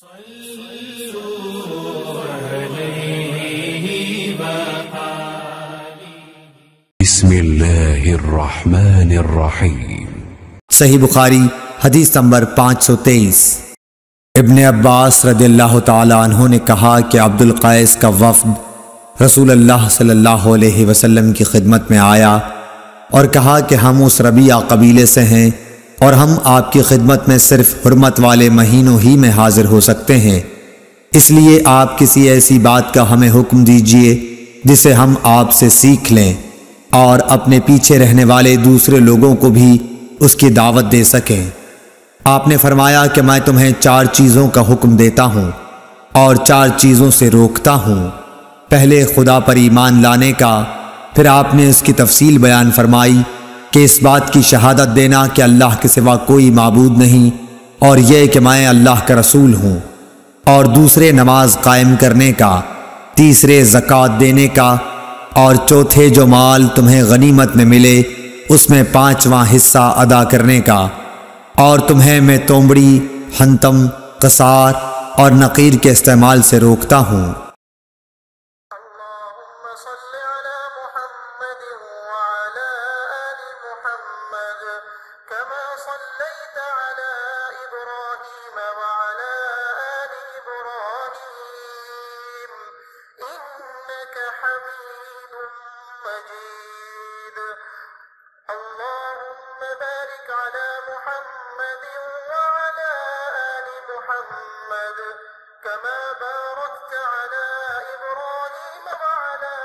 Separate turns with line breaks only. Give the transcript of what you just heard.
بسم اللہ الرحمن الرحیم۔
صحیح بخاری حدیث نمبر 523۔ ابن عباس رضی اللہ تعالی عنہ نے کہا کہ عبد القیس کا وفد رسول اللہ صلی اللہ علیہ وسلم کی خدمت میں آیا اور کہا کہ ہم اس ربیعہ قبیلے سے ہیں اور ہم آپ کی خدمت میں صرف حرمت والے مہینوں ہی میں حاضر ہو سکتے ہیں، اس لیے آپ کسی ایسی بات کا ہمیں حکم دیجئے جسے ہم آپ سے سیکھ لیں اور اپنے پیچھے رہنے والے دوسرے لوگوں کو بھی اس کی دعوت دے سکیں۔ آپ نے فرمایا کہ میں تمہیں 4 چیزوں کا حکم دیتا ہوں اور 4 چیزوں سے روکتا ہوں۔ پہلے خدا پر ایمان لانے کا، پھر آپ نے اس کی تفصیل بیان فرمائی کہ اس بات کی شہادت دینا کہ اللہ کے سوا کوئی معبود نہیں اور یہ کہ میں اللہ کا رسول ہوں، اور دوسرے نماز قائم کرنے کا، تیسرے زکوٰۃ دینے کا، اور چوتھے جو مال تمہیں غنیمت میں ملے اس میں 5واں حصہ ادا کرنے کا، اور تمہیں میں تومڑی، حنطم، قصار اور نقیر کے استعمال سے روکتا ہوں۔
اللهم صل على محمد وعلى آل محمد كما صليت على إبراهيم وعلى آل إبراهيم إنك حميد مجيد اللهم بارك على محمد وعلى آل محمد كما باركت على إبراهيم وعلى